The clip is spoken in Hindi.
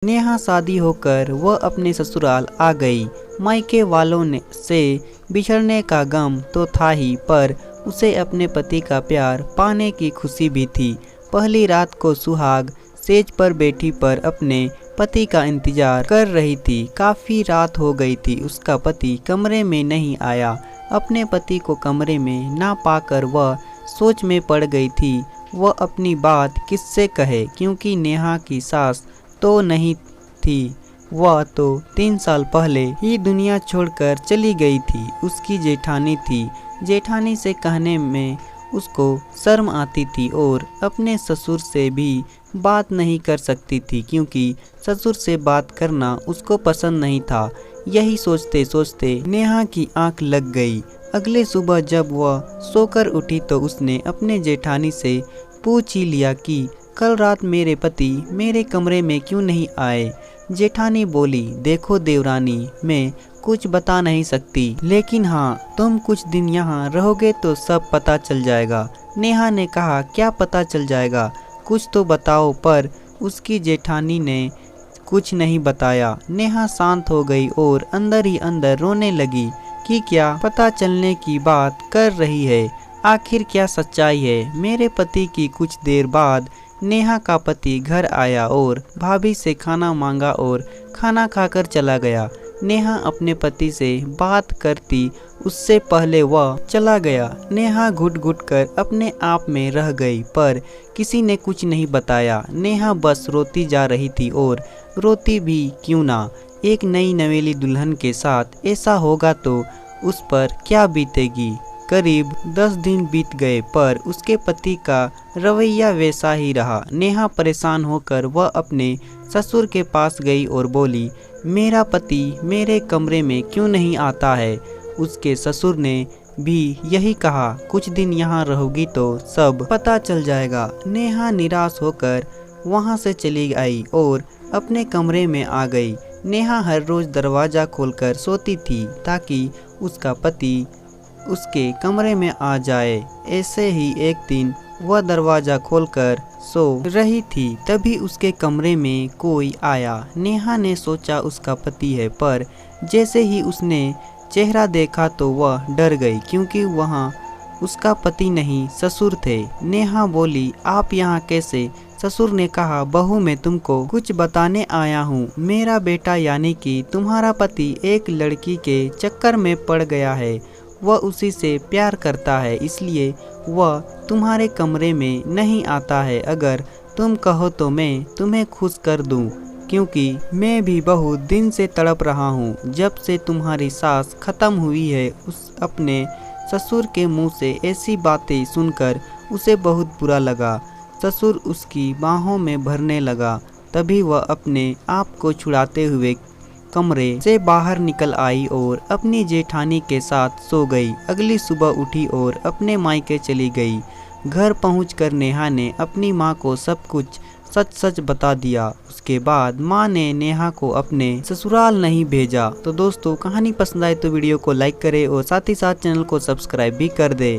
नेहा शादी होकर वह अपने ससुराल आ गई। मायके वालों से बिछड़ने का गम तो था ही, पर उसे अपने पति का प्यार पाने की खुशी भी थी। पहली रात को सुहाग सेज पर बैठी पर अपने पति का इंतजार कर रही थी। काफ़ी रात हो गई थी, उसका पति कमरे में नहीं आया। अपने पति को कमरे में ना पाकर वह सोच में पड़ गई थी। वह अपनी बात किससे कहे, क्योंकि नेहा की सास तो नहीं थी, वह तो 3 साल पहले ही दुनिया छोड़कर चली गई थी। उसकी जेठानी थी। जेठानी से कहने में उसको शर्म आती थी और अपने ससुर से भी बात नहीं कर सकती थी, क्योंकि ससुर से बात करना उसको पसंद नहीं था। यही सोचते सोचते नेहा की आंख लग गई। अगले सुबह जब वह सोकर उठी तो उसने अपने जेठानी से पूछ ही लिया कि कल रात मेरे पति मेरे कमरे में क्यों नहीं आए। जेठानी बोली, देखो देवरानी, मैं कुछ बता नहीं सकती, लेकिन हाँ, तुम कुछ दिन यहाँ रहोगे तो सब पता चल जाएगा। नेहा ने कहा, क्या पता चल जाएगा, कुछ तो बताओ। पर उसकी जेठानी ने कुछ नहीं बताया। नेहा शांत हो गई और अंदर ही अंदर रोने लगी कि क्या पता चलने की बात कर रही है, आखिर क्या सच्चाई है। मेरे पति की कुछ देर बाद नेहा का पति घर आया और भाभी से खाना मांगा और खाना खाकर चला गया। नेहा अपने पति से बात करती उससे पहले वह चला गया। नेहा घुट घुट कर अपने आप में रह गई, पर किसी ने कुछ नहीं बताया। नेहा बस रोती जा रही थी, और रोती भी क्यों ना, एक नई नवेली दुल्हन के साथ ऐसा होगा तो उस पर क्या बीतेगी। करीब 10 दिन बीत गए, पर उसके पति का रवैया वैसा ही रहा। नेहा परेशान होकर वह अपने ससुर के पास गई और बोली, मेरा पति मेरे कमरे में क्यों नहीं आता है। उसके ससुर ने भी यही कहा, कुछ दिन यहाँ रहोगी तो सब पता चल जाएगा। नेहा निराश होकर वहाँ से चली आई और अपने कमरे में आ गई। नेहा हर रोज दरवाज़ा खोलकर सोती थी ताकि उसका पति उसके कमरे में आ जाए। ऐसे ही एक दिन वह दरवाज़ा खोलकर सो रही थी, तभी उसके कमरे में कोई आया। नेहा ने सोचा उसका पति है, पर जैसे ही उसने चेहरा देखा तो वह डर गई, क्योंकि वहाँ उसका पति नहीं ससुर थे। नेहा बोली, आप यहाँ कैसे। ससुर ने कहा, बहू मैं तुमको कुछ बताने आया हूँ। मेरा बेटा यानी कि तुम्हारा पति एक लड़की के चक्कर में पड़ गया है। वह उसी से प्यार करता है, इसलिए वह तुम्हारे कमरे में नहीं आता है। अगर तुम कहो तो मैं तुम्हें खुश कर दूं, क्योंकि मैं भी बहुत दिन से तड़प रहा हूँ। जब से तुम्हारी सास खत्म हुई है। उस अपने ससुर के मुंह से ऐसी बातें सुनकर उसे बहुत बुरा लगा। ससुर उसकी बाहों में भरने लगा। तभी वह अपने आप को छुड़ाते हुए कमरे से बाहर निकल आई और अपनी जेठानी के साथ सो गई। अगली सुबह उठी और अपने मायके चली गई। घर पहुंचकर नेहा ने अपनी माँ को सब कुछ सच सच बता दिया। उसके बाद माँ ने नेहा को अपने ससुराल नहीं भेजा। तो दोस्तों, कहानी पसंद आए तो वीडियो को लाइक करें और साथ ही साथ चैनल को सब्सक्राइब भी कर दे।